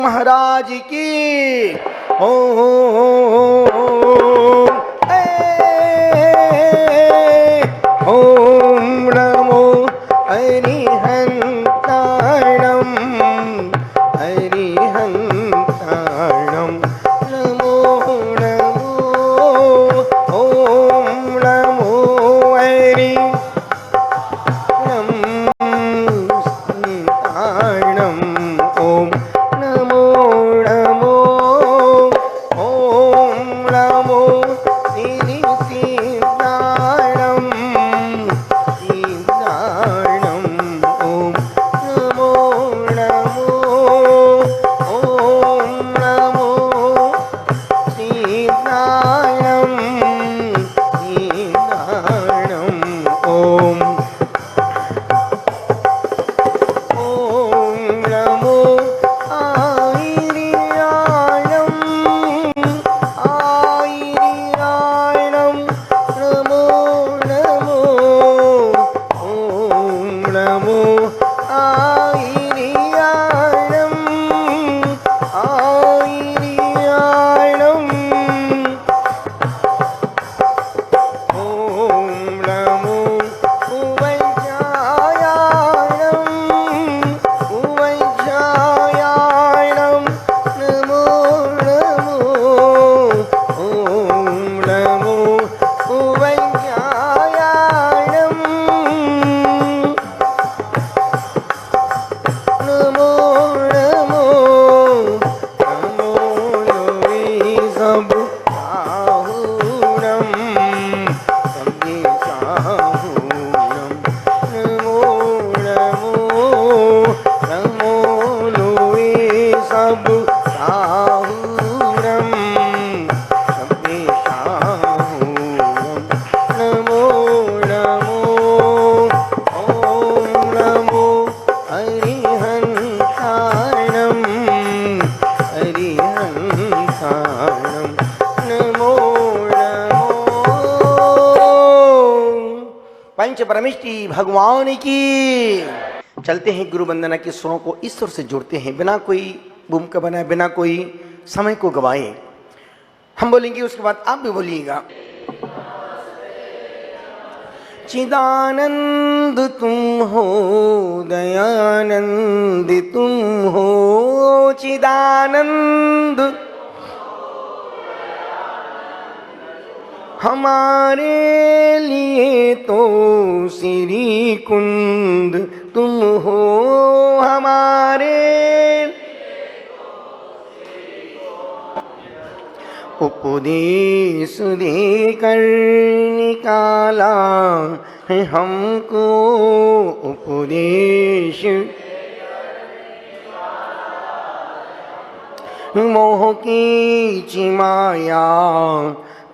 महाराज की ओम नमो हरिहंताणं हरिहंताणं नमो नमो ओम नमो हरिहंताणं ओम नमो नमो ओम नमो सिद्धाणं सिद्धाणं ओम नमो नमो ओम नमो सिद्धाणं सिद्धाणं ओम नमो आयिर्याणं आयिर्याणं नमो नमो ओम नमो आयिर्याणं आयिर्याणं ओम नमो उवैज्यायाणं उवैज्यायाणं नमो नमो ओम नमो उवैज्यायाणं नमो नमो नमो लोवे सब साहुरं subject साहुरं Namo Namo Namo Lowe सब साहुरं सब्जे साहुरं नमो नमो ओम नमो हरिहंताणं हरिहंताणं नमो नमो पंच परमेष्टि भगवान की। चलते हैं गुरु वंदना के स्वरों को ईश्वर से जोड़ते हैं, बिना कोई भूमिका बनाए, बिना कोई समय को गवाए। हम बोलेंगे, उसके बाद आप भी बोलिएगा। चिदानंद तुम हो, दयानंद तुम हो, चिदानंद हमारे लिए तो श्री कुंद तुम हो, हमारे उपदेश देकर निकाला है हमको, उपदेश मोह की चिमाया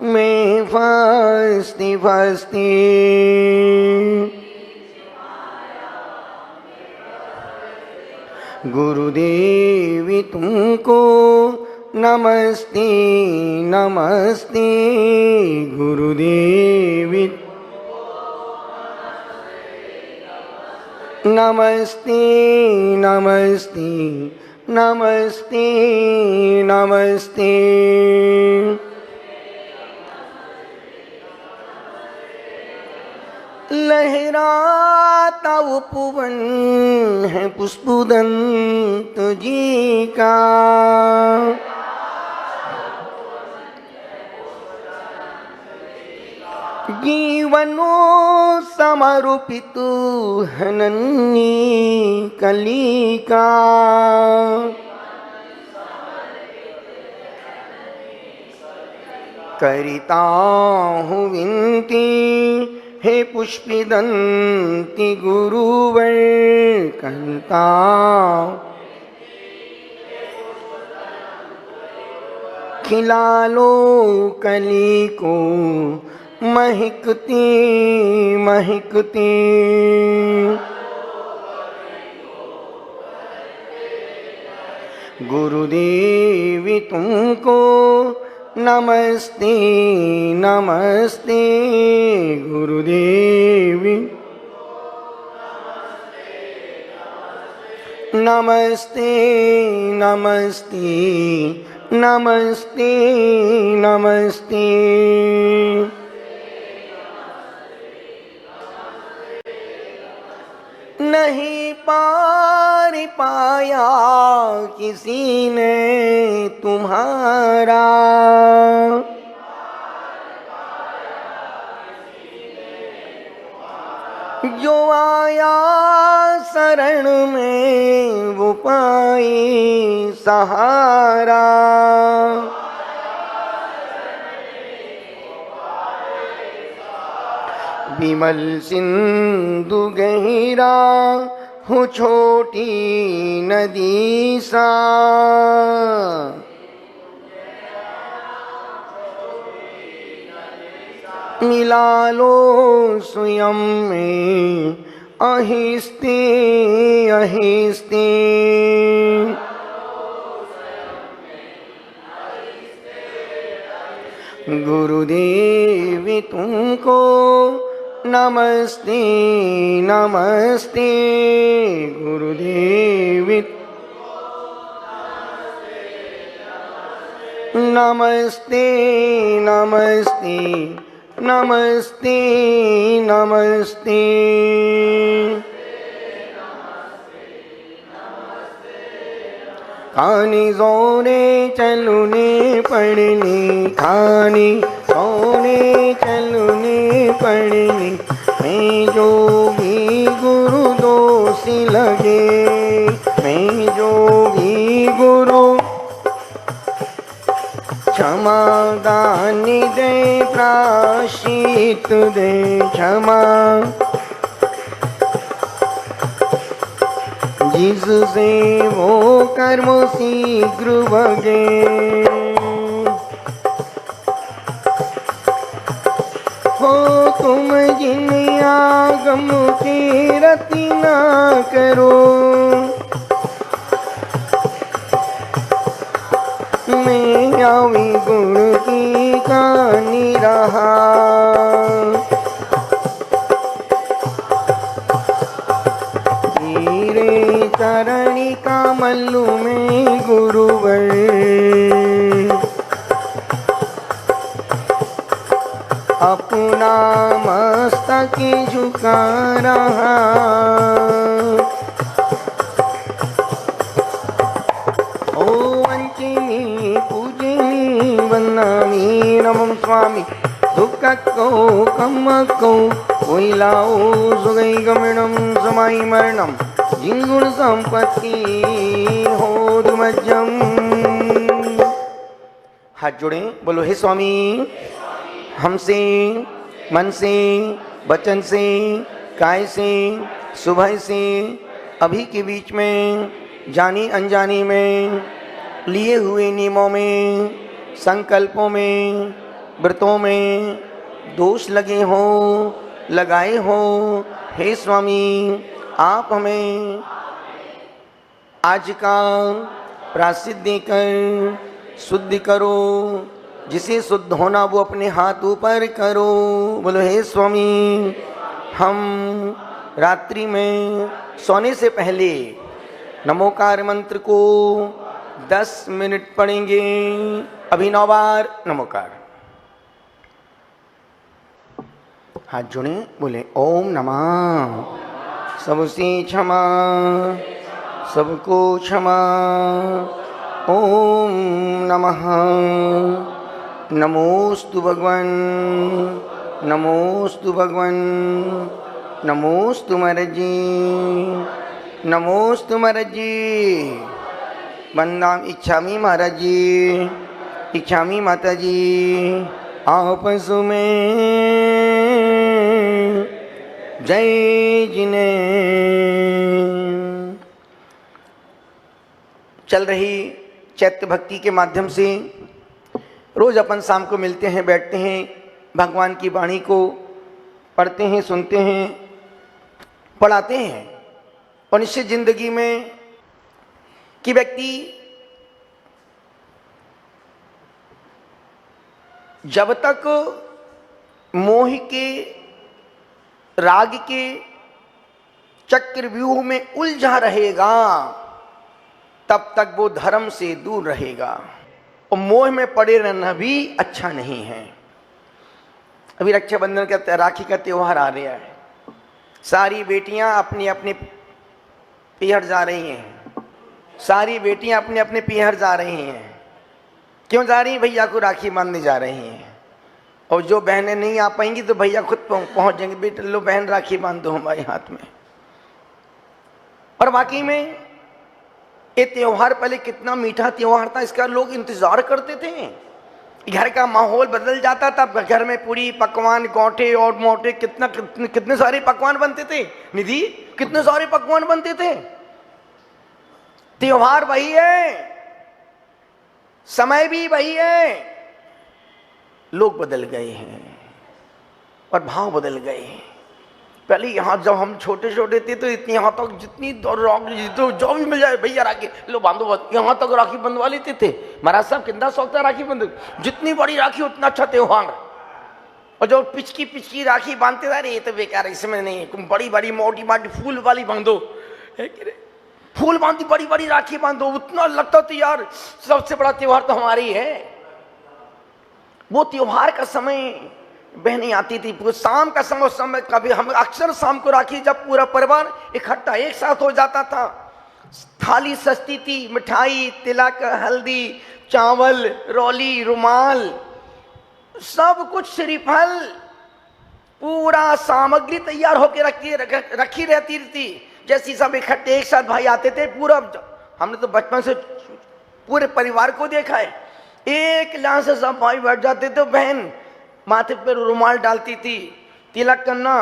में फंसती फंसती गुरुदेवी तुमको नमस्ते नमस्ते, गुरुदेवी नमस्ते नमस्ते नमस्ते नमस्ते। लहराता उपवन है पुष्पदंत जी का, जीवनों समर्पित है नन्ही कली का, करता हूँ विनती हे पुष्पिदंती गुरुवर, करता खिला लो कली को महकती महकती, गुरुदेवी तुमको नमस्ते नमस्ते, गुरुदेवी नमस्ते नमस्ते नमस्ते नमस्ते। नहीं पार पाया किसी ने तुम्हारा, जो आया शरण में वो पाई सहारा। विमल सिंधु गहिरा हो छोटी नदी सा, मिला लो स्वयं में अहिस्ते अहिस्ते। गुरुदेव तुमको नमस्ते नमस्ते। गुरुदेव नमस्ते नमस्ते नमस्ते नमस्ते। खानी सोने चलने पढ़ने, खानी सोने चलने पढ़ने, मैं जो भी गुरु दोषी लगे, मैं जो भी गुरु क्षमा दान दे प्रायश्चित दे क्षमा, जिससे वो कर्म शीघ्र भगे। हो तुम जिन आगम की रति ना करो, मैं आवी गुण की कहानी रहा। धीरे चरणी का मल्लू में गुरुवर, अपना मस्तक झुका रहा। ओ वंचिनी पूजनी वंदनामी नमः स्वामी, दुख को कम को कोइलाओ सुगई गमनम समाई मरणम, जिंगुण संपत्ति हो दुमज्जम। हाथ जोड़े, बोलो हे स्वामी, हमसे मन से वचन से काय से सुबह से अभी के बीच में जानी अनजानी में लिए हुए नियमों में संकल्पों में व्रतों में दोष लगे हों लगाए हों, हे स्वामी आप हमें आज का प्रायश्चित देकर शुद्ध करो। जिसे शुद्ध होना वो अपने हाथ ऊपर करो। बोलो हे स्वामी, हम रात्रि में सोने से पहले नमोकार मंत्र को 10 मिनट पढ़ेंगे। अभी 9 बार नमोकार। हाथ जोड़े, बोले ओम नमः। सबसे क्षमा, सबको क्षमा। ओम नमः। नमोस्तु भगवन, नमोस्तु भगवन, नमोस्तु महाराज जी, नमोस्तु महाराज जी। वंदनाम इच्छामि महाराज जी, इच्छामि माता जी। आपस में जय जिने। चल रही चैत्य भक्ति के माध्यम से रोज अपन शाम को मिलते हैं, बैठते हैं, भगवान की वाणी को पढ़ते हैं, सुनते हैं, पढ़ाते हैं। और निश्चित जिंदगी में कि व्यक्ति जब तक मोह के राग के चक्रव्यूह में उलझा रहेगा, तब तक वो धर्म से दूर रहेगा। और मोह में पड़े रहना भी अच्छा नहीं है। अभी रक्षाबंधन का, राखी का त्योहार आ रहा है। सारी बेटियां अपने अपने पिहर जा रही हैं। सारी बेटियां अपने अपने पिहर जा रही हैं। क्यों जा रही हैं? भैया को राखी बांधने जा रही हैं। और जो बहनें नहीं आ पाएंगी तो भैया खुद पहुंच जाएंगे, बेटे लो बहन राखी बांध दो हमारे हाथ में। और वाकई में ये त्योहार पहले कितना मीठा त्योहार था, इसका लोग इंतजार करते थे। घर का माहौल बदल जाता था, घर में पूरी पकवान, गोटे और मोटे, कितने सारे पकवान बनते थे निधि, कितने सारे पकवान बनते थे। त्योहार वही है, समय भी वही है, लोग बदल गए हैं और भाव बदल गए हैं। पहले यहाँ जब हम छोटे छोटे थे तो इतनी यहाँ तक जितनी तो जो भी मिल जाए भैया राखी लो बांधो, यहाँ तक राखी बंधवा लेते थे। महाराज साहब कितना शौक था राखी बंध, जितनी बड़ी राखी उतना अच्छा त्योहार। और जो पिचकी राखी बांधते थे, ये तो बेकार है, इसमें नहीं, तुम बड़ी बड़ी मोटी मोटी फूल वाली बांधो, फूल बांधी बड़ी बड़ी राखी बांधो, उतना लगता तो यार सबसे बड़ा त्योहार तो हमारी है। वो त्योहार का समय बहनें आती थी, शाम का समय कभी हम अक्सर शाम को राखी, जब पूरा परिवार इकट्ठा एक साथ हो जाता था, थाली सस्ती थी, मिठाई, तिलक, हल्दी, चावल, रौली, रुमाल, सब कुछ, श्रीफल, पूरा सामग्री तैयार होकर रखी रहती थी। जैसी सब इकट्ठे एक साथ भाई आते थे, पूरा हमने तो बचपन से पूरे परिवार को देखा है, एक लाइन से सब भाई बैठ जाते थे। बहन माथे पर रुमाल डालती थी, तिलक करना,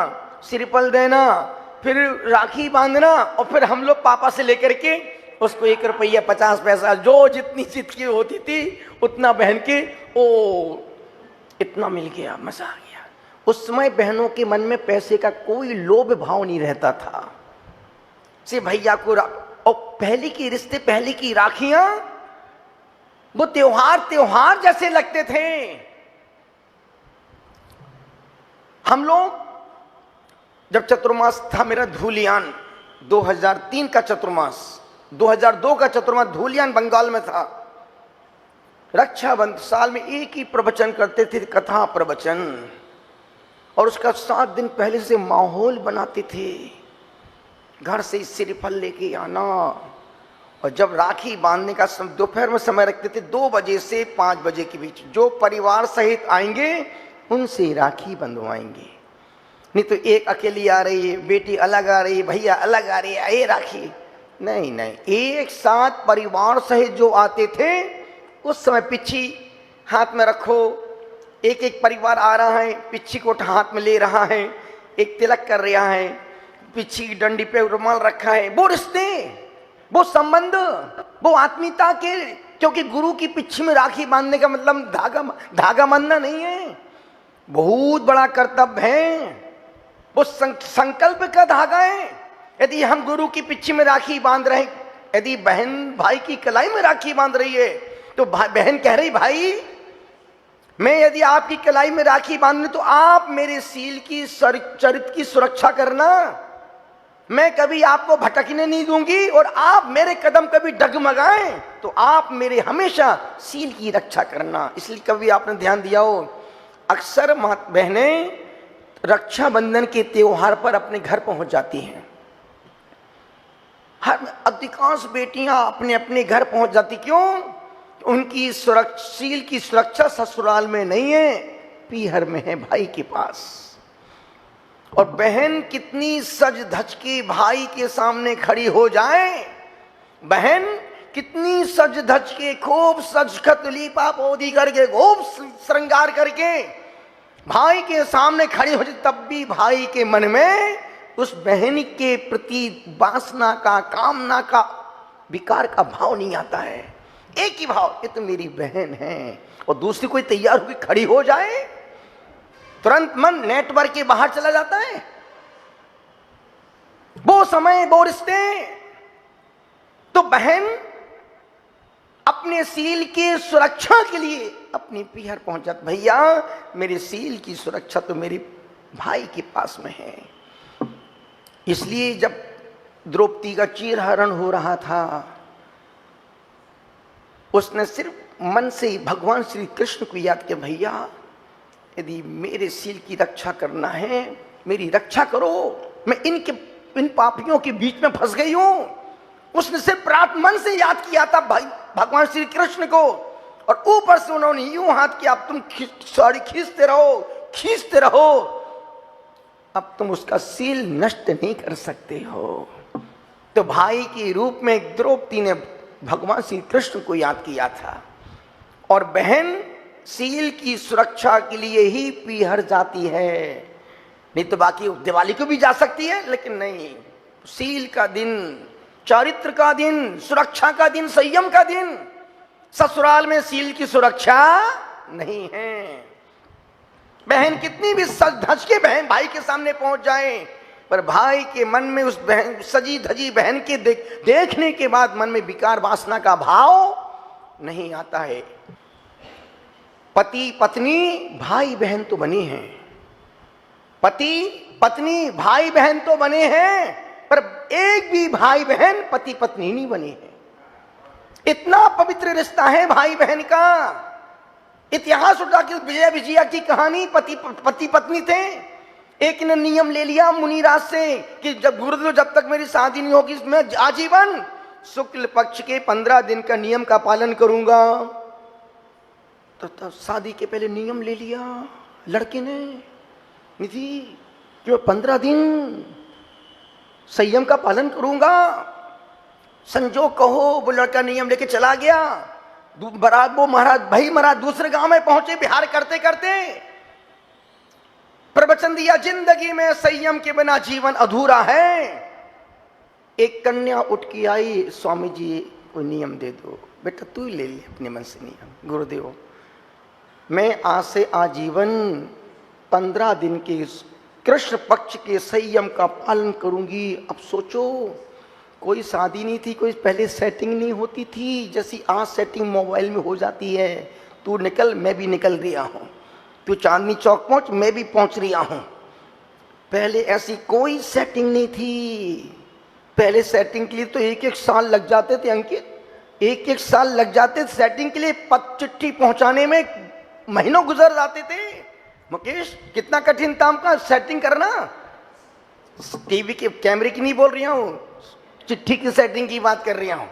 श्रीफल देना, फिर राखी बांधना, और फिर हम लोग पापा से लेकर के उसको 1 रुपया 50 पैसा जो जितनी जिद की होती थी उतना बहन के, ओ इतना मिल गया, मजा आ गया। उस समय बहनों के मन में पैसे का कोई लोभ भाव नहीं रहता था। से भैया को और पहले की रिश्ते, पहले की राखियां, वो त्योहार जैसे लगते थे। हम लोग जब चतुर्मास था मेरा धूलियान, 2003 का चतुर्मास, 2002 का चतुर्मास धूलियान बंगाल में था। रक्षाबंधन साल में एक ही प्रवचन करते थे, कथा प्रवचन, और उसका 7 दिन पहले से माहौल बनाते थे। घर से श्रीफल लेके आना, और जब राखी बांधने का दोपहर में समय रखते थे 2 बजे से 5 बजे के बीच, जो परिवार सहित आएंगे उनसे राखी बंधवाएंगे। नहीं तो एक अकेली आ रही है, बेटी अलग आ रही है, भैया अलग आ रही है, ये राखी नहीं, एक साथ परिवार सहित जो आते थे उस समय पिच्छी हाथ में रखो, एक एक परिवार आ रहा है, पिच्छी को हाथ में ले रहा है, एक तिलक कर रहा है, पिच्छी की डंडी पे रुमाल रखा है। वो रिश्ते, वो संबंध, वो आत्मीयता के, क्योंकि गुरु की पिच्छी में राखी बांधने का मतलब धागा बांधना नहीं है, बहुत बड़ा कर्तव्य है, वो संकल्प का धागा है। यदि हम गुरु की पिच्छी में राखी बांध रहे, यदि बहन भाई की कलाई में राखी बांध रही है, तो बहन कह रही भाई मैं यदि आपकी कलाई में राखी बांधने तो आप मेरे सील की, चरित्र की सुरक्षा करना, मैं कभी आपको भटकने नहीं दूंगी, और आप मेरे कदम कभी डगमगाएं तो आप मेरे हमेशा सील की रक्षा करना। इसलिए कभी आपने ध्यान दिया हो, अक्सर बहनें रक्षाबंधन के त्योहार पर अपने घर पहुंच जाती हैं। हर अधिकांश बेटियां अपने अपने घर पहुंच जाती, क्यों? उनकी सील की सुरक्षा ससुराल में नहीं है, पीहर में है, भाई के पास। और बहन कितनी सज धज के भाई के सामने खड़ी हो जाए, बहन कितनी सज धज के, खूब सज खत लीपा पोती करके, खूब श्रृंगार करके भाई के सामने खड़ी हो जाए, तब भी भाई के मन में उस बहन के प्रति वासना का, कामना का, विकार का भाव नहीं आता है। एक ही भाव, ये तो मेरी बहन है। और दूसरी कोई तैयार होकर खड़ी हो जाए, तुरंत मन नेटवर्क के बाहर चला जाता है। वो समय, वो रिश्ते, तो बहन अपने सील की सुरक्षा के लिए अपनी पीहर पहुंच जाती, भैया मेरे सील की सुरक्षा तो मेरे भाई के पास में है। इसलिए जब द्रौपदी का चीरहरण हो रहा था, उसने सिर्फ मन से ही भगवान श्री कृष्ण को याद किया, भैया यदि मेरे सील की रक्षा करना है मेरी रक्षा करो, मैं इन पापियों के बीच में फंस गई हूं। उसने सिर्फ प्रात मन से याद किया था भाई भगवान श्री कृष्ण को, और ऊपर से उन्होंने यूं हाथ किया, अब तुम साड़ी खींचते रहो, अब तुम उसका सील नष्ट नहीं कर सकते हो। तो भाई के रूप में द्रौपदी ने भगवान श्री कृष्ण को याद किया था, और बहन सील की सुरक्षा के लिए ही पीहर जाती है, नहीं तो बाकी दिवाली को भी जा सकती है, लेकिन नहीं, सील का दिन, चारित्र का दिन, सुरक्षा का दिन, संयम का दिन। ससुराल में सील की सुरक्षा नहीं है। बहन कितनी भी सज धज के बहन भाई के सामने पहुंच जाए, पर भाई के मन में उस बहन सजी धजी बहन के देखने के बाद मन में विकार वासना का भाव नहीं आता है। पति पत्नी भाई बहन तो बने हैं, पति पत्नी भाई बहन तो बने हैं, पर एक भी भाई बहन पति पत्नी नहीं बने हैं। इतना पवित्र रिश्ता है भाई बहन का। इतिहास उठा के विजय विजया की कहानी, पति पत्नी थे। एक ने नियम ले लिया मुनिराज से कि जब गुरुदेव जब तक मेरी शादी नहीं होगी मैं आजीवन शुक्ल पक्ष के 15 दिन का नियम का पालन करूंगा। तो शादी के पहले नियम ले लिया लड़के ने, निधि कि मैं 15 दिन संयम का पालन करूंगा। संजोग कहो वो लड़का नियम लेके चला गया। वो महाराज दूसरे गांव में पहुंचे। बिहार करते करते प्रवचन दिया, जिंदगी में संयम के बिना जीवन अधूरा है। एक कन्या उठ के आई, स्वामी जी कोई नियम दे दो। बेटा तू ही ले ले अपने मन से नियम। गुरुदेव मैं आज से आजीवन 15 दिन के कृष्ण पक्ष के संयम का पालन करूंगी। अब सोचो, कोई शादी नहीं थी, कोई पहले सेटिंग नहीं होती थी जैसी आज सेटिंग मोबाइल में हो जाती है। तू निकल, मैं भी निकल रहा हूं। तू चांदनी चौक पहुंच, मैं भी पहुंच रहा हूं। पहले ऐसी कोई सेटिंग नहीं थी। पहले सेटिंग के लिए तो 1-1 साल लग जाते थे अंकित, 1-1 साल लग जाते सेटिंग के लिए। चिट्ठी पहुंचाने में महीनों गुजर जाते थे। मुकेश कितना कठिन काम का सेटिंग करना। टीवी के कैमरे की नहीं बोल रही हूं, चिट्ठी की सेटिंग की बात कर रहा हूं।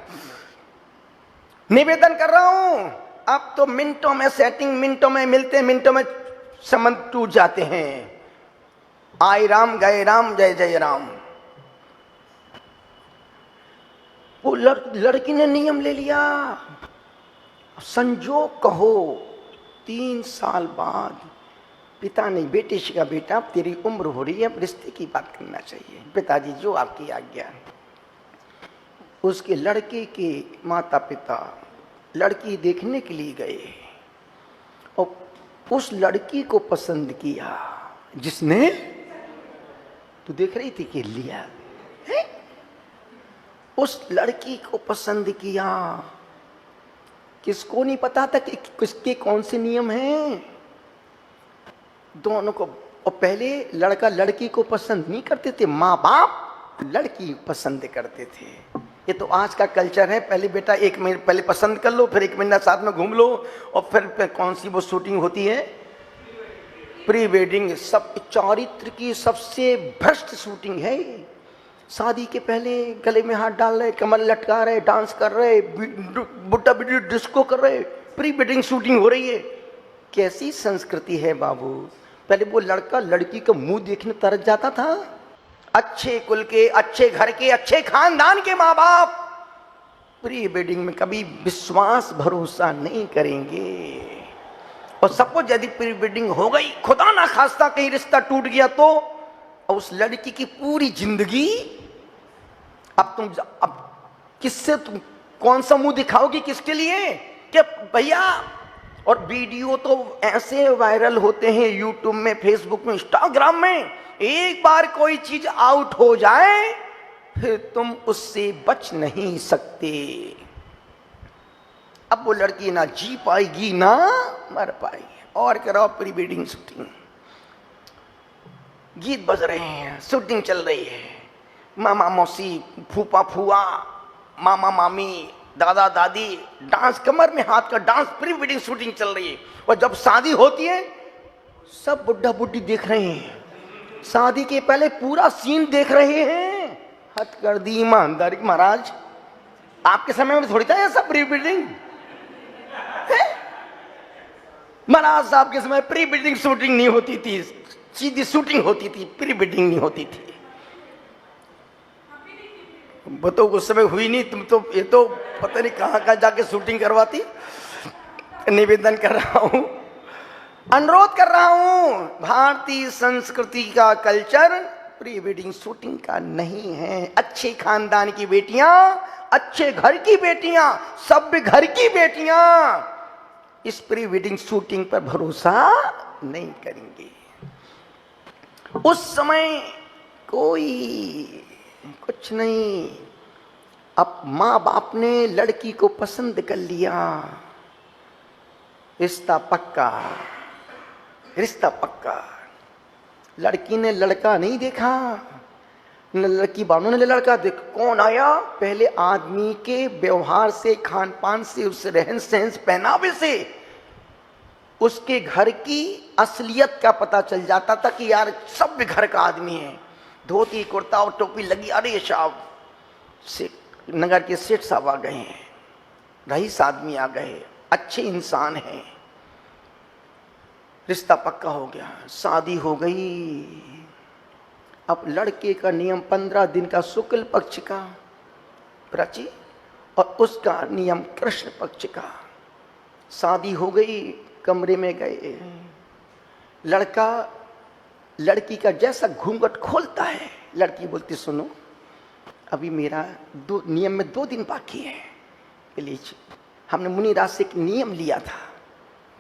निवेदन कर रहा हूं, अब तो मिनटों में सेटिंग, मिनटों में मिलते, मिनटों में संबंध टूट जाते हैं। आए राम गए राम, जय जय राम। वो लड़की ने नियम ले लिया। संजोग कहो 3 साल बाद पिता ने बेटे से कहा, बेटा अब तेरी उम्र हो रही है, अब रिश्ते की बात करना चाहिए। पिताजी जो आपकी आज्ञा। उसके लड़के के माता पिता लड़की देखने के लिए गए और उस लड़की को पसंद किया जिसने, तू देख रही थी कि लिया है? उस लड़की को पसंद किया। किसको नहीं पता था कि किसके कौन से नियम हैं। दोनों को। और पहले लड़का लड़की को पसंद नहीं करते थे, माँ बाप लड़की पसंद करते थे। ये तो आज का कल्चर है। पहले बेटा 1 महीने पहले पसंद कर लो, फिर 1 महीना साथ में घूम लो, और फिर कौन सी वो शूटिंग होती है, प्री वेडिंग। सब चारित्र की सबसे भ्रष्ट शूटिंग है। शादी के पहले गले में हाथ डाल रहे, कमर लटका रहे, डांस कर रहे, बुड्ढा बिड्ढी डिस्को कर रहे, प्री वेडिंग शूटिंग हो रही है। कैसी संस्कृति है बाबू। पहले वो लड़का लड़की का मुंह देखने तरस जाता था। अच्छे कुल के, अच्छे घर के, अच्छे खानदान के माँ बाप प्री वेडिंग में कभी विश्वास भरोसा नहीं करेंगे। और सपोज यदि प्री वेडिंग हो गई, खुदा ना खास्ता कहीं रिश्ता टूट गया, तो उस लड़की की पूरी जिंदगी अब किससे तुम कौन सा मुंह दिखाओगी, किसके लिए? कि भैया। और वीडियो तो ऐसे वायरल होते हैं यूट्यूब में, फेसबुक में, इंस्टाग्राम में। एक बार कोई चीज आउट हो जाए फिर तुम उससे बच नहीं सकते। अब वो लड़की ना जी पाएगी ना मर पाएगी। और कराओ प्री वेडिंग शूटिंग, गीत बज रहे हैं, शूटिंग चल रही है, मामा मौसी, फूफा फूआ, मामा मामी, दादा दादी डांस, कमर में हाथ का डांस, प्री वेडिंग शूटिंग चल रही है। और जब शादी होती है सब बुढ़ा बुढ़ी देख रहे हैं, शादी के पहले पूरा सीन देख रहे हैं। हद कर दी ईमानदारी। महाराज आपके समय में थोड़ी था ऐसा प्री वेडिंग? महाराज साहब के समय प्री वेडिंग शूटिंग नहीं होती थी, सीधी शूटिंग होती थी, प्री वेडिंग नहीं होती थी। वो तो उस समय हुई नहीं, तुम तो ये तो पता नहीं कहां कहां जाके शूटिंग करवाती। निवेदन कर रहा हूं, अनुरोध कर रहा हूं, भारतीय संस्कृति का कल्चर प्री वेडिंग शूटिंग का नहीं है। अच्छे खानदान की बेटियां, अच्छे घर की बेटियां, सभ्य घर की बेटियां इस प्री वेडिंग शूटिंग पर भरोसा नहीं करेंगे। उस समय कोई कुछ नहीं, अब मां बाप ने लड़की को पसंद कर लिया, रिश्ता पक्का, रिश्ता पक्का। लड़की ने लड़का नहीं देखा, न लड़की वालों ने लड़का देख। कौन आया? पहले आदमी के व्यवहार से, खान पान से, उससे रहन सहन, पहनावे से उसके घर की असलियत का पता चल जाता था कि यार सभ्य घर का आदमी है। धोती कुर्ता और टोपी लगी, अरे साहब से नगर के सेठ साहब आ गए हैं, रईस आदमी आ गए, अच्छे इंसान हैं। रिश्ता पक्का हो गया, शादी हो गई। अब लड़के का नियम 15 दिन का शुक्ल पक्ष का प्राची और उसका नियम कृष्ण पक्ष का। शादी हो गई, कमरे में गए, लड़का लड़की का जैसा घूंघट खोलता है, लड़की बोलती सुनो अभी मेरा नियम में 2 दिन बाकी है, प्लीज। हमने मुनिराज से एक नियम लिया था,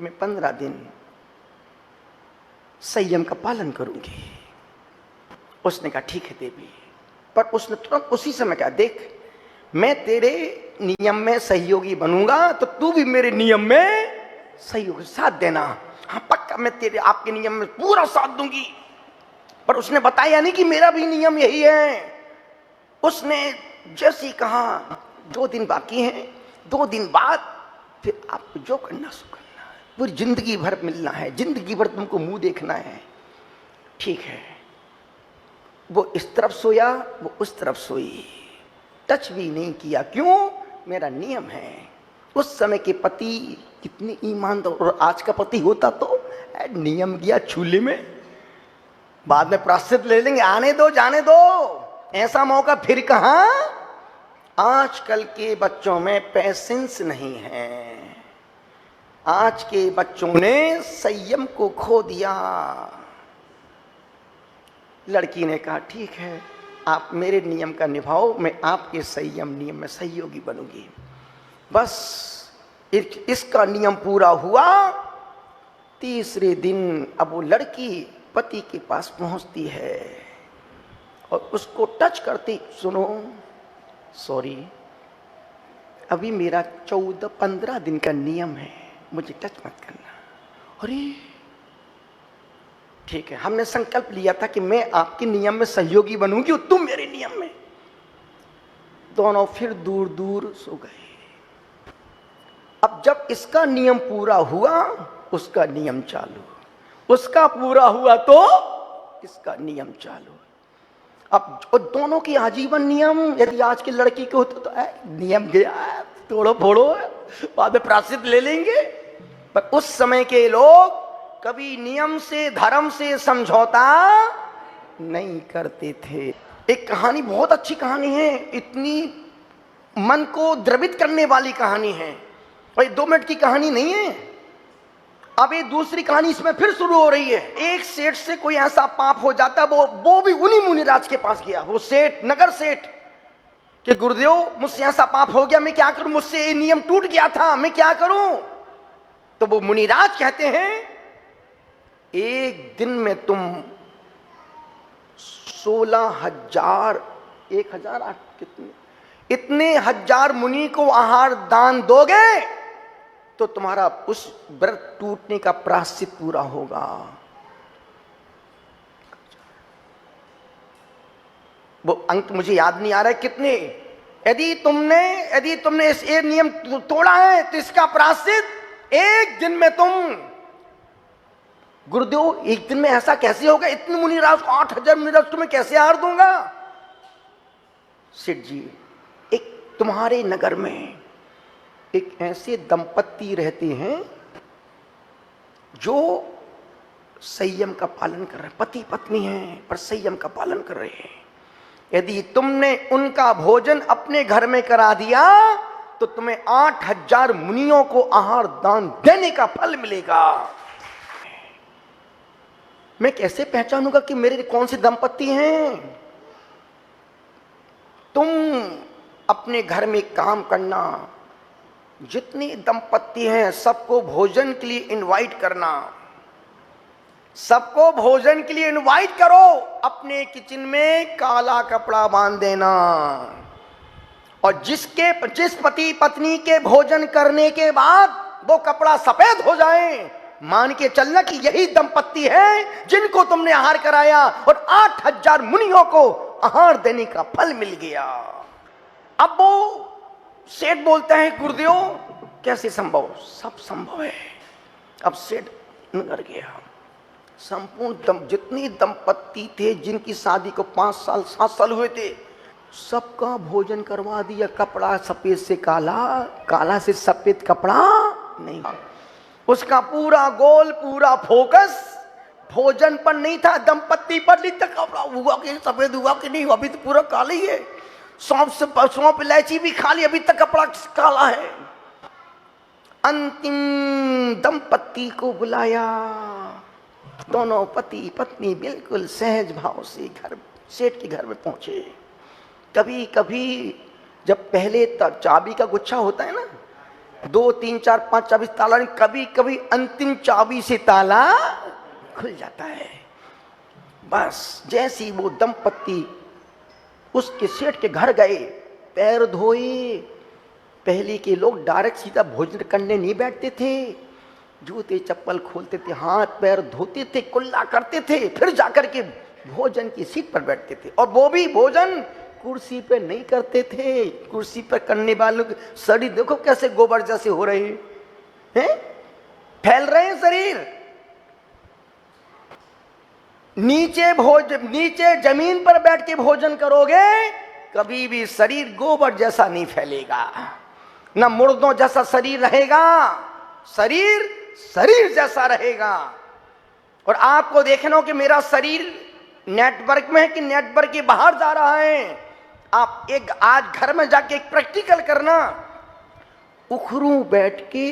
मैं 15 दिन संयम का पालन करूंगी। उसने कहा ठीक है देवी, पर उसने तुरंत उसी समय कहा देख मैं तेरे नियम में सहयोगी बनूंगा तो तू भी मेरे नियम में सहयोग साथ देना। हाँ पक्का, मैं तेरे आपके नियम में पूरा साथ दूंगी। पर उसने बताया नहीं कि मेरा भी नियम यही है। उसने जैसे ही कहा 2 दिन बाकी हैं, 2 दिन बाद फिर आपको जो करना सो करना है, पूरी जिंदगी भर मिलना है, जिंदगी भर तुमको मुंह देखना है। ठीक है। वो इस तरफ सोया, वो उस तरफ सोई, टच भी नहीं किया। क्यों? मेरा नियम है। उस समय के पति कितने ईमानदार, और आज का पति होता तो नियम गया चूल्हे में, बाद में प्रायश्चित ले लेंगे, आने दो जाने दो, ऐसा मौका फिर कहां। आजकल के बच्चों में पेशेंस नहीं है, आज के बच्चों ने संयम को खो दिया। लड़की ने कहा ठीक है आप मेरे नियम का निभाओ, मैं आपके संयम नियम में सहयोगी बनूंगी। बस इसका नियम पूरा हुआ। तीसरे दिन अब वो लड़की पति के पास पहुंचती है और उसको टच करती, सुनो सॉरी अभी मेरा 14-15 दिन का नियम है, मुझे टच मत करना। अरे ठीक है, हमने संकल्प लिया था कि मैं आपके नियम में सहयोगी बनूंगी और तुम मेरे नियम में। दोनों फिर दूर दूर सो गए। अब जब इसका नियम पूरा हुआ उसका नियम चालू, उसका पूरा हुआ तो इसका नियम चालू। अब दोनों की आजीवन नियम, यदि आज की लड़की के होते तो नियम गया तोड़ो फोड़ो, बाद में प्रायश्चित ले लेंगे। पर उस समय के लोग कभी नियम से, धर्म से समझौता नहीं करते थे। एक कहानी, बहुत अच्छी कहानी है, इतनी मन को द्रवित करने वाली कहानी है, और 2 मिनट की कहानी नहीं है। अब एक दूसरी कहानी इसमें फिर शुरू हो रही है। एक सेठ से कोई ऐसा पाप हो जाता, वो भी उन्हीं मुनिराज के पास गया। वो सेठ, नगर सेठ, कि गुरुदेव मुझसे ऐसा पाप हो गया, मैं क्या करूं, मुझसे ये नियम टूट गया था, मैं क्या करूं। तो वो मुनिराज कहते हैं एक दिन में तुम 16,000 1,000 कितने इतने हजार मुनि को आहार दान दोगे तो तुम्हारा उस व्रत टूटने का प्रायश्चित पूरा होगा। वो अंक मुझे याद नहीं आ रहा है कितने, यदि तुमने इस ये नियम तोड़ा है तो इसका प्रायश्चित एक दिन में तुम, गुरुदेव एक दिन में ऐसा कैसे होगा, इतने मुनिराज को 8,000 मुनिराज तुम्हें कैसे हार दूंगा। सेठ जी, एक तुम्हारे नगर में एक ऐसे दंपत्ति रहते हैं जो संयम का पालन कर रहे हैं, पति पत्नी हैं पर संयम का पालन कर रहे हैं। यदि तुमने उनका भोजन अपने घर में करा दिया तो तुम्हें 8,000 मुनियों को आहार दान देने का फल मिलेगा। मैं कैसे पहचानूंगा कि मेरे कौन सी दंपत्ति हैं? तुम अपने घर में काम करना, जितनी दंपत्ति हैं सबको भोजन के लिए इनवाइट करना, सबको भोजन के लिए इनवाइट करो। अपने किचन में काला कपड़ा बांध देना और जिस पति पत्नी के भोजन करने के बाद वो कपड़ा सफेद हो जाए, मान के चलना कि यही दंपत्ति है जिनको तुमने आहार कराया और 8,000 मुनियों को आहार देने का फल मिल गया। अब वो सेठ बोलता है, गुरुदेव कैसे संभव? सब संभव है। अब सेठ नगर गया, संपूर्ण जितनी दंपत्ति थे जिनकी शादी को 5 साल 7 साल हुए थे, सबका भोजन करवा दिया। कपड़ा सफेद से काला, काला से सफेद कपड़ा नहीं, उसका पूरा गोल, पूरा फोकस भोजन पर नहीं था, दंपत्ति पर नहीं था। कपड़ा हुआ कि सफेद हुआ कि नहीं, अभी तो पूरा काला ही है। सौंफ इलायची भी खा ली, अभी तक कपड़ा काला है। अंतिम दंपत्ति को बुलाया, दोनों पति पत्नी बिल्कुल सहज भाव से घर सेठ के घर में पहुंचे। कभी कभी जब पहले चाबी का गुच्छा होता है ना, 2 3 4 5 चाबी ताला, कभी कभी अंतिम चाबी से ताला खुल जाता है। बस जैसी वो दंपत्ति उसके सेठ के घर गए, पैर धोए। पहले के लोग डायरेक्ट सीधा भोजन करने नहीं बैठते थे, जूते चप्पल खोलते थे, हाथ पैर धोते थे, कुल्ला करते थे, फिर जाकर के भोजन की सीट पर बैठते थे। और वो भी भोजन कुर्सी पे नहीं करते थे। कुर्सी पर करने वालों के शरीर देखो कैसे गोबर जैसे हो रहे हैं, फैल रहे हैं शरीर। नीचे जमीन पर बैठ के भोजन करोगे, कभी भी शरीर गोबर जैसा नहीं फैलेगा, ना मुर्दों जैसा शरीर रहेगा, शरीर जैसा रहेगा। और आपको देखना हो कि मेरा शरीर नेटवर्क में है कि नेटवर्क के बाहर जा रहा है। आप एक आज घर में जाके एक प्रैक्टिकल करना, उखरू बैठ के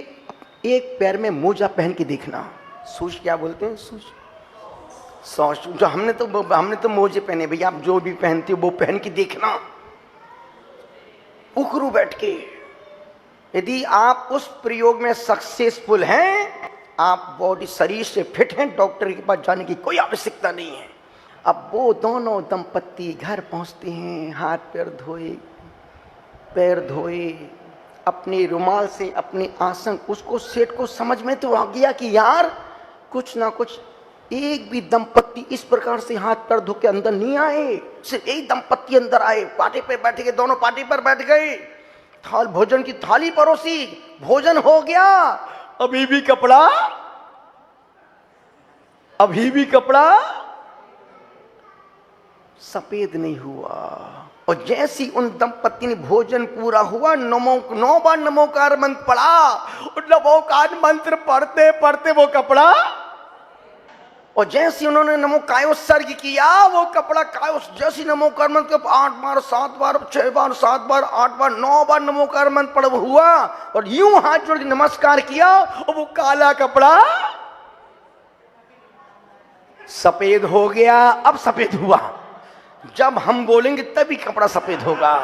एक पैर में मोजा पहन के देखना। सूज क्या बोलते हैं? सूज, जो हमने तो मोजे पहने, भैया आप जो भी पहनते हो वो पहन के देखना, उखरू बैठ के। यदि आप उस प्रयोग में सक्सेसफुल हैं, आप बॉडी शरीर से फिट हैं, डॉक्टर के पास जाने की कोई आवश्यकता नहीं है। अब वो दोनों दंपत्ति घर पहुंचते हैं, हाथ पैर धोए, अपने रुमाल से अपने आसन, उसको सेठ को समझ में तो आ गया कि यार कुछ ना कुछ, एक भी दंपत्ति इस प्रकार से हाथ पैर धो के अंदर नहीं आए, सिर्फ एक दंपत्ति अंदर आए। पार्टी पे बैठ गए, दोनों पार्टी पर बैठ गए, भोजन की थाली परोसी, भोजन हो गया, अभी भी कपड़ा सफेद नहीं हुआ। और जैसी उन दंपत्ति ने भोजन पूरा हुआ, 9 बार नमोकार मंत्र पढ़ा, और नमोकार मंत्र पढ़ते पढ़ते वो कपड़ा, और जैसे उन्होंने नमो कायोत्सर्ग किया, वो कपड़ा कायोस, जैसी नमोकार मंत्र 8 बार 7 बार 6 बार 7 बार 8 बार 9 बार नमोकार मंत्र पढ़ हुआ, और यूं हाथ जोड़ के नमस्कार किया, और वो काला कपड़ा सफेद हो गया। अब सफेद हुआ, जब हम बोलेंगे तभी कपड़ा सफेद होगा।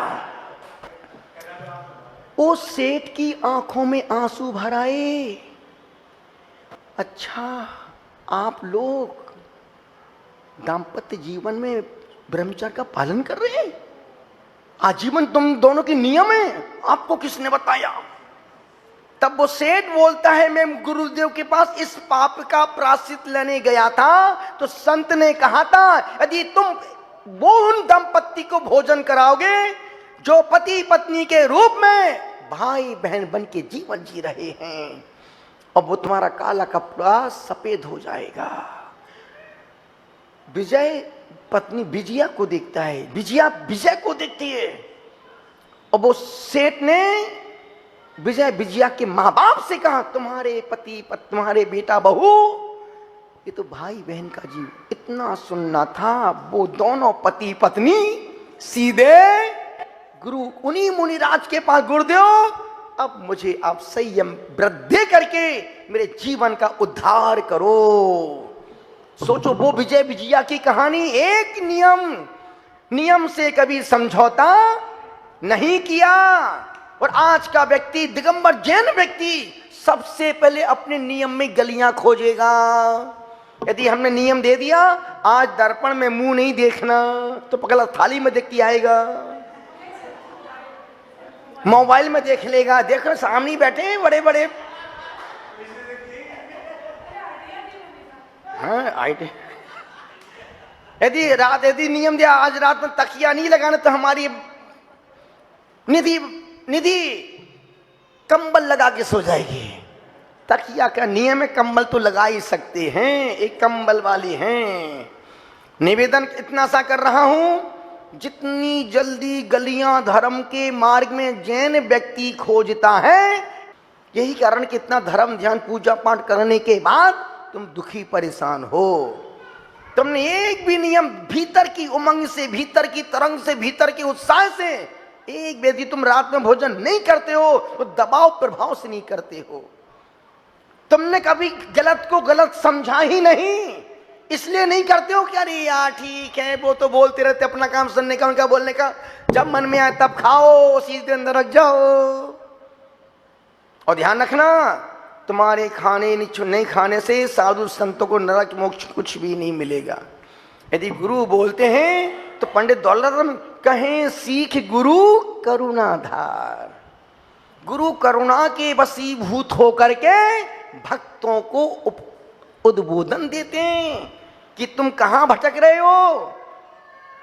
उस सेठ की आंखों में आंसू भर आए। अच्छा, आप लोग दाम्पत्य जीवन में ब्रह्मचर्य का पालन कर रहे हैं, आजीवन तुम दोनों के नियम है, आपको किसने बताया? तब वो सेठ बोलता है, मैं गुरुदेव के पास इस पाप का प्रायश्चित लेने गया था, तो संत ने कहा था यदि तुम वो उन दंपत्ति को भोजन कराओगे जो पति पत्नी के रूप में भाई बहन बन के जीवन जी रहे हैं, अब वो तुम्हारा काला कपड़ा सफेद हो जाएगा। विजय पत्नी विजया को देखता है, विजया विजय को देखती है। और वो सेठ ने विजया के माँ बाप से कहा, तुम्हारे पति तुम्हारे बेटा बहू, ये तो भाई बहन का जीव इतना सुनना था। वो दोनों पति पत्नी सीधे गुरु उन्हीं मुनिराज के पास, गुरुदेव अब मुझे आप संयम वृद्धि करके मेरे जीवन का उद्धार करो। सोचो, वो विजय विजया की कहानी, एक नियम से कभी समझौता नहीं किया। और आज का व्यक्ति, दिगंबर जैन व्यक्ति, सबसे पहले अपने नियम में गलियां खोजेगा। यदि हमने नियम दे दिया, आज दर्पण में मुंह नहीं देखना, तो पगला थाली में देख के आएगा, मोबाइल में देख लेगा। देखो सामने बैठे हैं बड़े बड़े, हाँ आईटी। यदि नियम दिया आज रात में तकिया नहीं लगाना, तो हमारी निधि कंबल लगा के सो जाएगी। तकिया का नियम है, कंबल तो लगा ही सकते हैं, एक कंबल वाली हैं। निवेदन इतना सा कर रहा हूं, जितनी जल्दी गलियां धर्म के मार्ग में जैन व्यक्ति खोजता है, यही कारण कि इतना धर्म ध्यान पूजा पाठ करने के बाद तुम दुखी परेशान हो। तुमने एक भी नियम भीतर की उमंग से, भीतर की तरंग से, भीतर के उत्साह से, एक व्यक्ति तुम रात में भोजन नहीं करते हो, तो दबाव प्रभाव से नहीं करते हो। तुमने कभी गलत को गलत समझा ही नहीं, इसलिए नहीं करते हो कि अरे यार ठीक है, वो तो बोलते रहते, अपना काम सुनने का, उनका बोलने का, जब मन में आए तब खाओ, सीधे अंदर रख जाओ। और ध्यान रखना, तुम्हारे नहीं खाने से साधु संतों को नरक मोक्ष कुछ भी नहीं मिलेगा। यदि गुरु बोलते हैं तो पंडित दौलतराम कहें, सीख गुरु करुणाधार। गुरु करुणा के वशीभूत होकर के भक्तों को उद्बोधन देते हैं कि तुम कहां भटक रहे हो।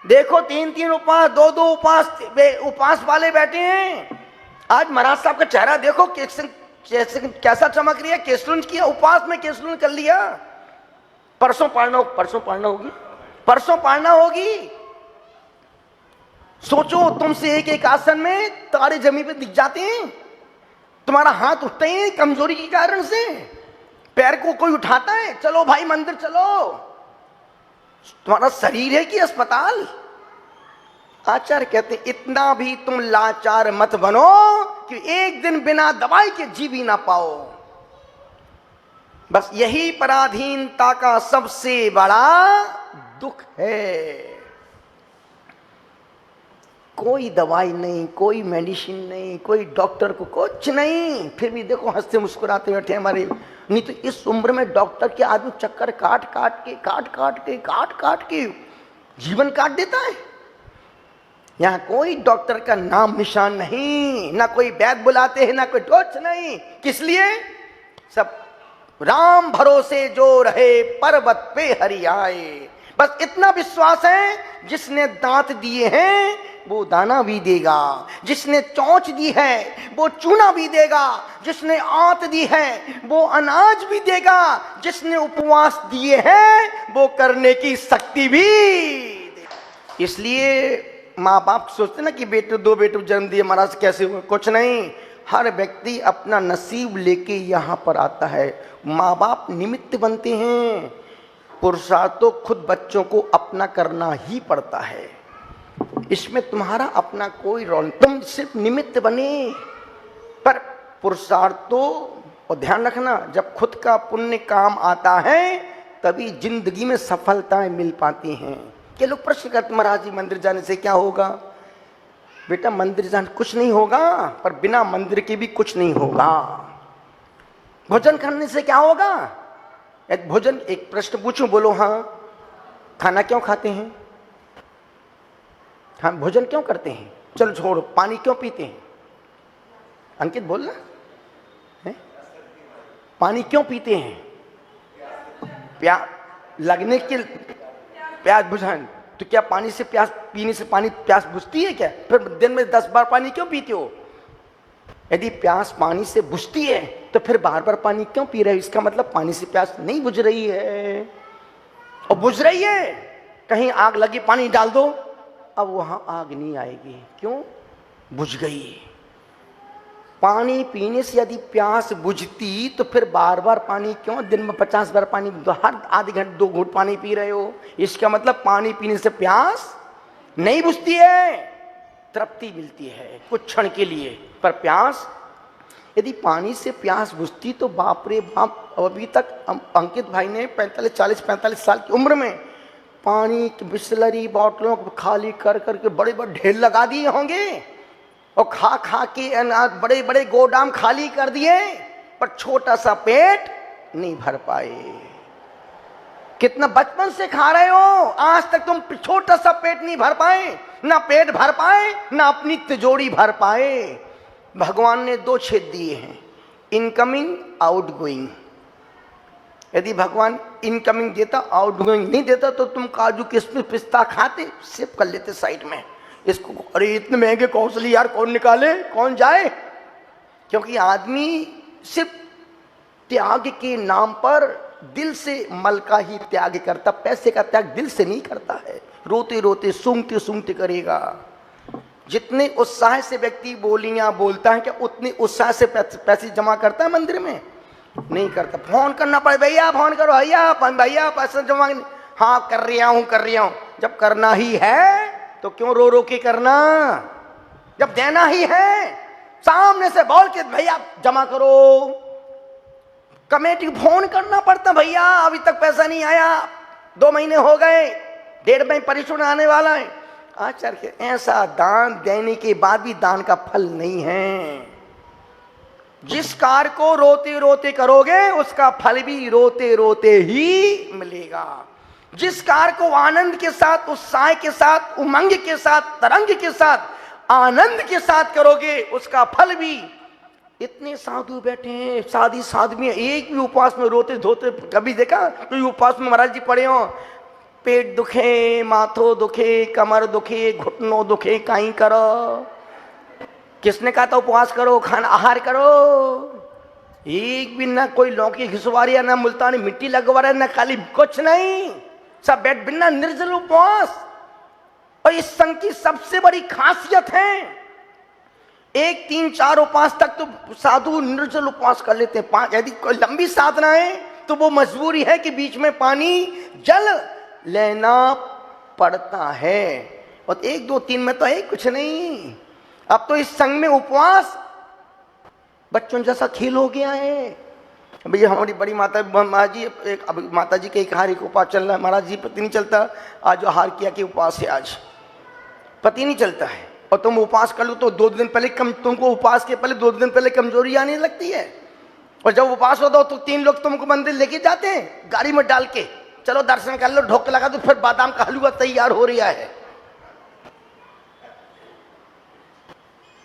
देखो 3-3 उपास, 2-2 उपास वाले बैठे हैं। आज महाराज साहब का चेहरा देखो कैसा चमक रही है। केसरुन किया, उपास में केसरुन कर लिया। परसों पाड़ना होगी। सोचो, तुमसे एक आसन में तारे जमीन पे दिख जाते हैं, तुम्हारा हाथ उठते हैं कमजोरी के कारण से, पैर को कोई उठाता है, चलो भाई मंदिर चलो। तुम्हारा शरीर है कि अस्पताल? आचार्य कहते हैं, इतना भी तुम लाचार मत बनो कि एक दिन बिना दवाई के जी भी ना पाओ। बस यही पराधीनता का सबसे बड़ा दुख है। कोई दवाई नहीं, कोई मेडिसिन नहीं, कोई डॉक्टर को कुछ नहीं, फिर भी देखो हंसते मुस्कुराते बैठे हमारे। नहीं तो इस उम्र में डॉक्टर के आदमी चक्कर काट काट के जीवन काट देता है। यहां कोई डॉक्टर का नाम निशान नहीं, ना कोई वैद्य बुलाते हैं, ना कोई कुछ नहीं। किस लिए? सब राम भरोसे जो रहे, पर्वत पे हरि आए। बस इतना विश्वास है, जिसने दांत दिए हैं वो दाना भी देगा, जिसने चोंच दी है वो चूना भी देगा, जिसने आंत दी है वो अनाज भी देगा, जिसने उपवास दिए हैं वो करने की शक्ति भी देगा। इसलिए माँ बाप सोचते ना कि बेटे, 2 बेटे जन्म दिए महाराज कैसे हुए? कुछ नहीं, हर व्यक्ति अपना नसीब लेके यहाँ पर आता है। माँ बाप निमित्त बनते हैं, पुरुषार्थ तो खुद बच्चों को अपना करना ही पड़ता है। इसमें तुम्हारा अपना कोई रोल, तुम सिर्फ निमित्त बने, पर पुरुषार्थ तो। और ध्यान रखना, जब खुद का पुण्य काम आता है तभी जिंदगी में सफलताएं मिल पाती हैं। कि लोग प्रश्न करते, महाराज जी मंदिर जाने से क्या होगा? बेटा मंदिर जाने कुछ नहीं होगा, पर बिना मंदिर के भी कुछ नहीं होगा। भोजन करने से क्या होगा? एक प्रश्न पूछूं, बोलो हाँ। खाना क्यों खाते हैं? हाँ, भोजन क्यों करते हैं? चलो छोड़ो, पानी क्यों पीते हैं? अंकित बोलना है, पानी क्यों पीते हैं? प्यास लगने के, प्यास बुझाने। तो क्या पानी से प्यास पीने से पानी प्यास बुझती है क्या? फिर दिन में 10 बार पानी क्यों पीते हो? यदि प्यास पानी से बुझती है तो फिर बार बार पानी क्यों पी रहे हो? इसका मतलब पानी से प्यास नहीं बुझ रही है। और बुझ रही है, कहीं आग लगी, पानी डाल दो, अब वहां आग नहीं आएगी। क्यों? बुझ गई। पानी पीने से यदि प्यास बुझती तो फिर बार बार पानी क्यों? दिन में 50 बार पानी, हर आधे घंटे 2 घूंट पानी पी रहे हो। इसका मतलब पानी पीने से प्यास नहीं बुझती है, तृप्ति मिलती है कुछ क्षण के लिए, पर प्यास, यदि पानी से प्यास बुझती तो बाप रे बाप, अभी तक अंकित भाई ने 40-45 साल की उम्र में पानी की बिस्लरी बॉटलों को खाली कर करके बड़े बड़े ढेर लगा दिए होंगे, और खा खा के अनाज बड़े बड़े गोदाम खाली कर दिए, पर छोटा सा पेट नहीं भर पाए। कितना बचपन से खा रहे हो, आज तक तुम छोटा सा पेट नहीं भर पाए, ना पेट भर पाए ना अपनी तिजोरी भर पाए। भगवान ने 2 छेद दिए हैं, इनकमिंग आउटगोइंग। यदि भगवान इनकमिंग देता, आउटगोइंग नहीं देता, तो तुम काजू किशमिश पिस्ता खाते, सिर्फ कर लेते साइड में। इसको अरे इतने महंगे कौशली यार कौन निकाले, कौन जाए? क्योंकि आदमी सिर्फ त्याग के नाम पर दिल से मल का ही त्याग करता, पैसे का त्याग दिल से नहीं करता है। रोते रोते सूंघते सूंघते करेगा। जितने उत्साह से व्यक्ति बोलियां बोलता है, क्या उतने उत्साह से पैसे जमा करता है मंदिर में? नहीं करता। फोन करना पड़े, भैया फोन करो, भैया पैसा जमा। हाँ कर रहा हूं। जब करना ही है तो क्यों रो रो के करना? जब देना ही है सामने से बोल के भैया जमा करो। कमेटी फोन करना पड़ता, भैया अभी तक पैसा नहीं आया, 2 महीने हो गए, 1.5 महीने परिश्रम आने वाला है। आचार्य, ऐसा दान देने के बाद भी दान का फल नहीं है। जिस कार्य को रोते रोते करोगे उसका फल भी रोते रोते ही मिलेगा। जिस कार्य को आनंद के साथ, उत्साह के साथ, उमंग के साथ, तरंग के साथ, आनंद के साथ करोगे उसका फल भी। इतने साधु बैठे हैं, साधु में एक भी उपवास में रोते धोते कभी देखा? कोई उपवास में महाराज जी पड़े हो, पेट दुखे, माथो दुखे, कमर दुखे, घुटनों दुखे, काई करो? किसने कहा था उपवास करो, खाना आहार करो? एक भी ना कोई लौकी घिसवा रहा, ना मुल्तानी मिट्टी लगवा रहा, ना काली, कुछ नहीं, सब बैठ बिना निर्जल उपवास। और इस संघ की सबसे बड़ी खासियत है, 1, 3, 4 उपवास तक तो साधु निर्जल उपवास कर लेते हैं। 5 यदि कोई लंबी साधना है तो वो मजबूरी है कि बीच में पानी जल लेना पड़ता है। और 1, 2, 3 में तो है कुछ नहीं। अब तो इस संघ में उपवास बच्चों जैसा खेल हो गया है। भैया हमारी बड़ी माता जी, अब माता जी के एक हार एक उपवास चल रहा है, महाराज जी पति नहीं चलता, आज आहार किया कि उपवास है, आज पति नहीं चलता है। और तुम उपवास कर लो तो 2 दिन पहले तुमको उपवास के पहले 2 दिन पहले कमजोरी आने लगती है। और जब उपवास होता हो तो 3 लोग तुमको मंदिर लेके जाते हैं गाड़ी में डाल के, चलो दर्शन कर लो, ढोक लगा दो, फिर बादाम का हलवा तैयार हो रहा है।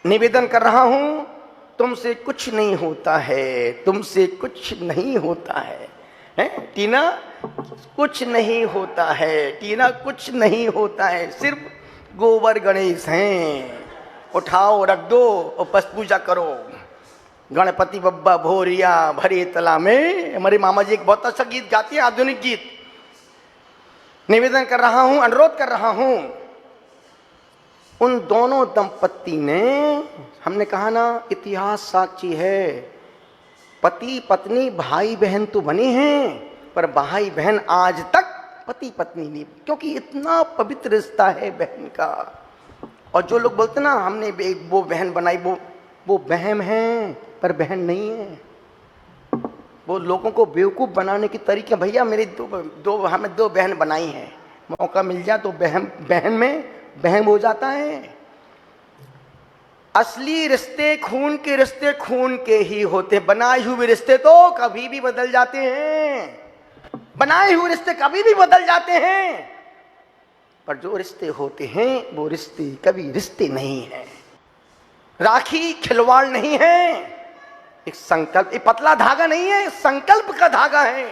निवेदन कर रहा हूं, तुमसे कुछ नहीं होता है, तुमसे कुछ नहीं होता है, हैं टीना? कुछ नहीं होता है टीना, कुछ नहीं होता है, सिर्फ गोबर गणेश हैं। उठाओ रख दो और बस पूजा करो। गणपति बब्बा भोरिया भरे तला में। हमारे मामा जी एक बहुत अच्छा गीत गाते हैं, आधुनिक गीत। निवेदन कर रहा हूं, अनुरोध कर रहा हूं, उन दोनों दंपत्ति ने, हमने कहा ना इतिहास साक्षी है, पति पत्नी भाई बहन तो बने हैं, पर भाई बहन आज तक पति पत्नी नहीं, क्योंकि इतना पवित्र रिश्ता है बहन का। और जो लोग बोलते ना हमने वो बहन बनाई, वो बहम है, पर बहन नहीं है। वो लोगों को बेवकूफ़ बनाने की तरीके। भैया मेरी हमें 2 बहन बनाई हैं, मौका मिल जाए तो बहन में बहम हो जाता है। असली रिश्ते खून के ही होते। बनाए हुए रिश्ते तो कभी भी बदल जाते हैं, बनाए हुए रिश्ते कभी भी बदल जाते हैं, पर जो रिश्ते होते हैं वो रिश्ते कभी रिश्ते नहीं हैं। राखी खिलवाड़ नहीं है, एक संकल्प, एक पतला धागा नहीं है, संकल्प का धागा है,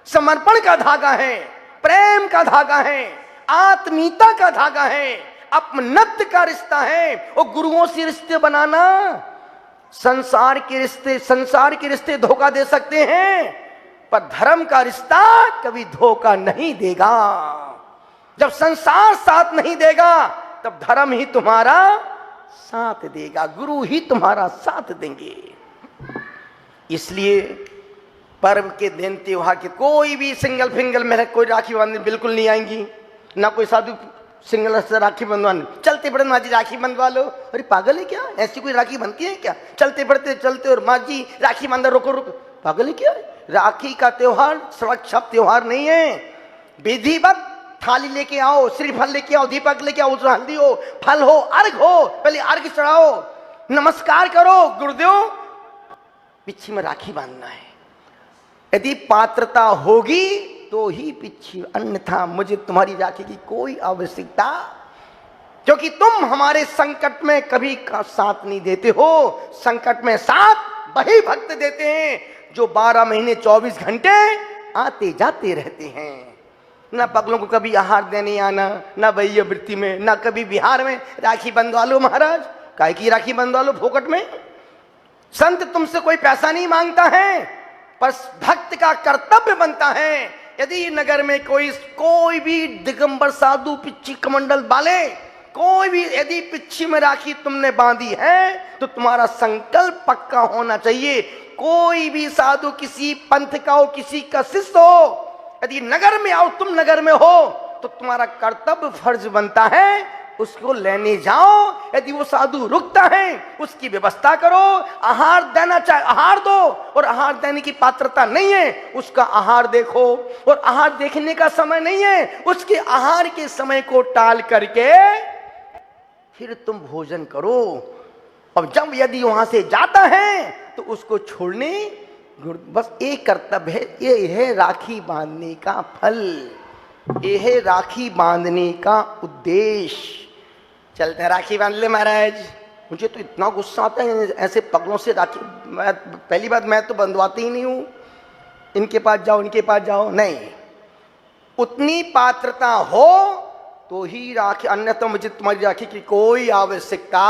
समर्पण का धागा है, प्रेम का धागा है, आत्मीयता का धागा है, अपनत्व का रिश्ता है। और गुरुओं से रिश्ते बनाना, संसार के रिश्ते धोखा दे सकते हैं, पर धर्म का रिश्ता कभी धोखा नहीं देगा। जब संसार साथ नहीं देगा तब धर्म ही तुम्हारा साथ देगा, गुरु ही तुम्हारा साथ देंगे। इसलिए पर्व के दिन त्योहार के कोई भी सिंगल फिंगल में कोई राखी बांधने बिल्कुल नहीं आएंगी, ना कोई साधु सिंगल से राखी बंधवाने। चलते पड़ते माँ जी राखी बंधवा लो, अरे पागल है क्या, ऐसी कोई राखी बनती है क्या? चलते पड़ते चलते और माँ जी राखी बांधा, रोको रोको, पागल है क्या? राखी का त्योहार सुरक्षा त्योहार नहीं है। विधिवत थाली लेके आओ, श्रीफल लेके आओ, दीपक लेके आओ, हल्दी हो, फल हो, अर्घ हो, पहले अर्घ चढ़ाओ, नमस्कार करो, गुरुदेव पिच्छी में राखी बांधना है। यदि पात्रता होगी तो ही पिच्छी, अन्यथा मुझे तुम्हारी राखी की कोई आवश्यकता, क्योंकि तुम हमारे संकट में कभी का साथ नहीं देते हो। संकट में साथ वही भक्त देते हैं जो 12 महीने 24 घंटे आते जाते रहते हैं। ना पगलों को कभी आहार देने आना, ना वही वृत्ति में, ना कभी बिहार में राखी बंधवा लो। महाराज काहे की राखी बंधवा लो फोकट में? संत तुमसे कोई पैसा नहीं मांगता है, पर भक्त का कर्तव्य बनता है। यदि नगर में कोई भी दिगंबर साधु पिच्छी कमंडल वाले कोई भी यदि पिच्छी में राखी तुमने बांधी है तो तुम्हारा संकल्प पक्का होना चाहिए। कोई भी साधु किसी पंथ का हो, किसी का शिष्य हो, यदि नगर में आओ, तुम नगर में हो, तो तुम्हारा कर्तव्य फर्ज बनता है उसको लेने जाओ। यदि वो साधु रुकता है उसकी व्यवस्था करो, आहार देना चाहे आहार दो, और आहार देने की पात्रता नहीं है उसका आहार देखो, और आहार देखने का समय नहीं है उसके आहार के समय को टाल करके फिर तुम भोजन करो। और जब यदि वहां से जाता है तो उसको छोड़ने, बस एक कर्तव्य है, ये है राखी बांधने का फल, ये है राखी बांधने का उद्देश्य। चलते हैं राखी बांध ले महाराज। मुझे तो इतना गुस्सा आता है ऐसे पगलों से राखी। पहली बात मैं तो बंधवाती ही नहीं हूँ, इनके पास जाओ इनके पास जाओ, नहीं। उतनी पात्रता हो तो ही राखी, अन्यथा मुझे तुम्हारी राखी की कोई आवश्यकता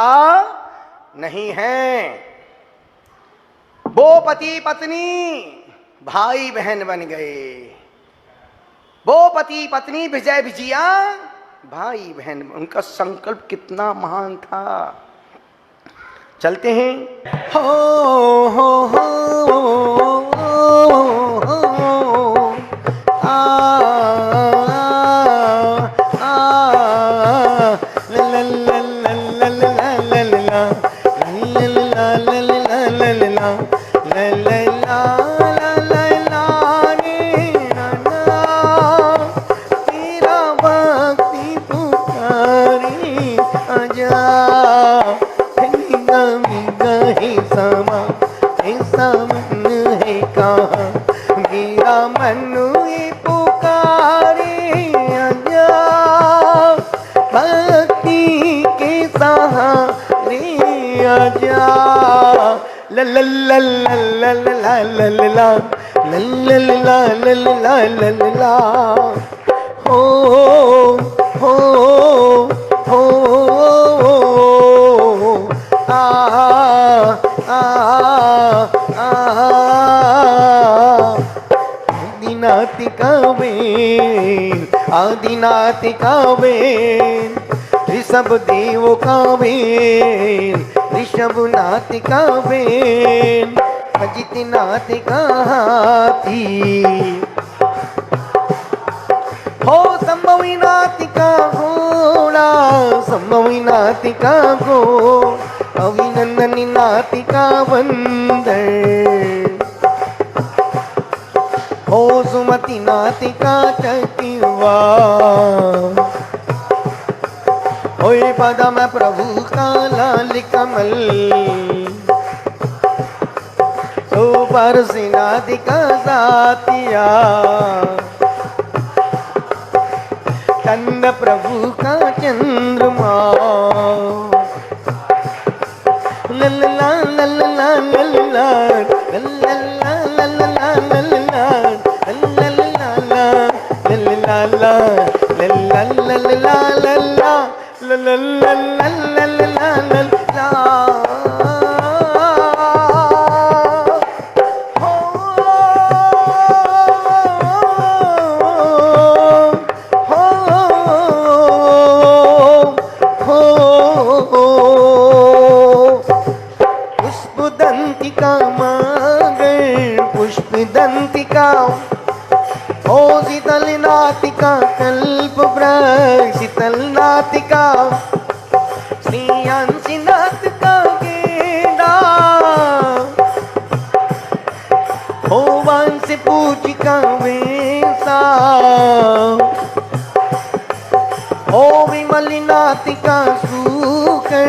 नहीं है। वो पति पत्नी भाई बहन बन गए, वो पति पत्नी विजय विजया भाई बहन, उनका संकल्प कितना महान था। चलते हैं। हो हो हो, आदिनाथ का बेन, ऋषभ देव का बेन, ऋषभनाथ का बेन, अजितनाथ का हाथी हो, संभवीनाथ का घोड़ा, संभवीनाथ का घोड़ा, अभिनंदनी नाथ का बंदर हो, सुमति नाथ का चकिवा, ओए पदम प्रभु का लाल कमल, तो परसिनाथ का साथिया, चंद्र प्रभु का चंद्रमा, लल्ला लल्ला लल्ला लल्ला लल्ला लल्ला ला ला ला ला ला ला ला ला ला ला। पुष्पदंतिका मागर पुष्पदंतिका ओ शीतल नातिका कल्प शीतल नातिका श्रीयांसी नातिका गेंदा ओ वांस पूजिका वेसा ओ विमल नातिका सूकर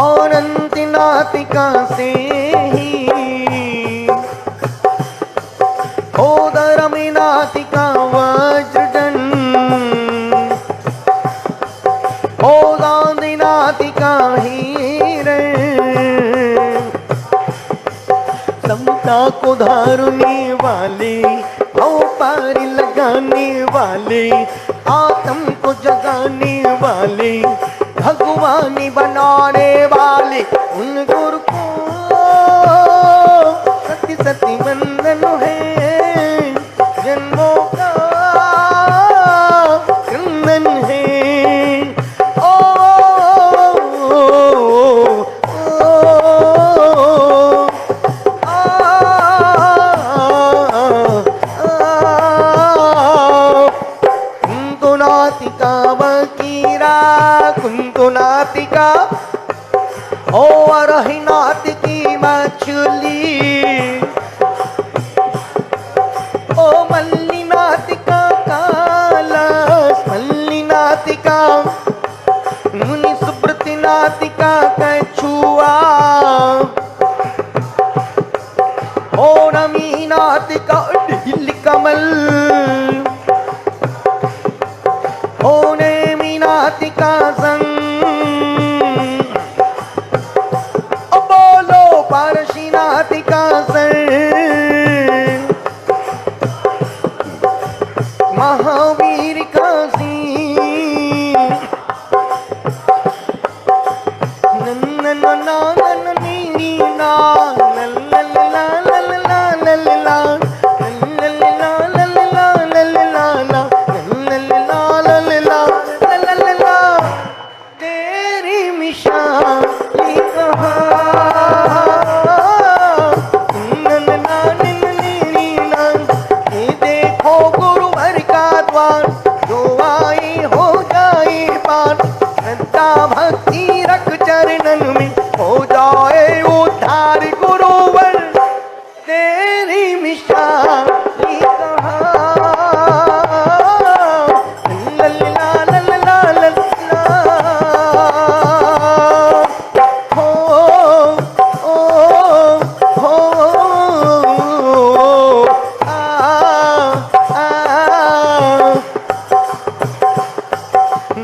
और अंति नातिका से ही ओदरमी नातिका वज्रदंड ओदांदी नातिका हिरण समता को धारने वाले औ पार लगाने वाले आत्म को जगाने वाले भगवानी बनाने वाले उन गुरु को सती सती वंदन है जन्मों का क्रंदन है। ओ, कुंतो नातिका वकीरा कुंतो नातिका ओ रही नातिकी मछली ओ मल्ली नातिका काला मल्ली नातिका मुनि सुब्रति नातिका कछुआ ओ नमी नातिका ढील कमल ओ नेमी नातिका संग ओ बोलो पारसी नातिका सर महावीर काशी नंदन नानन नीनी ना लल्ला लल्ला लल्ला तेरी मिशाली देखो गुरुवर का द्वार जो आई हो जाए पार श्रद्धा भक्ति रख चरणन में हो जाए उद्धार गुरुवर तेरी मिशाली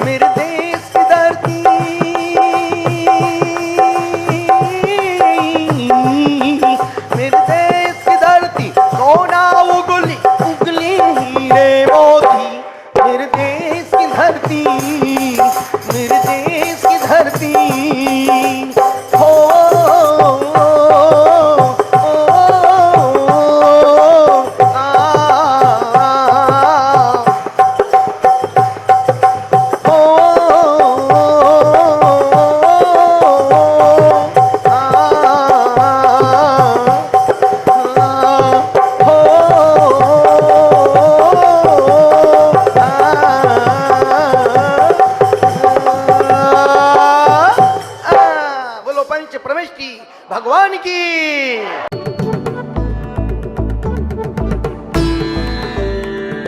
मेरे देश की धरती मेरे देश की धरती सोना उगली उगली हीरे मोती मेरे देश की धरती मेरे देश की धरती हो भगवान की।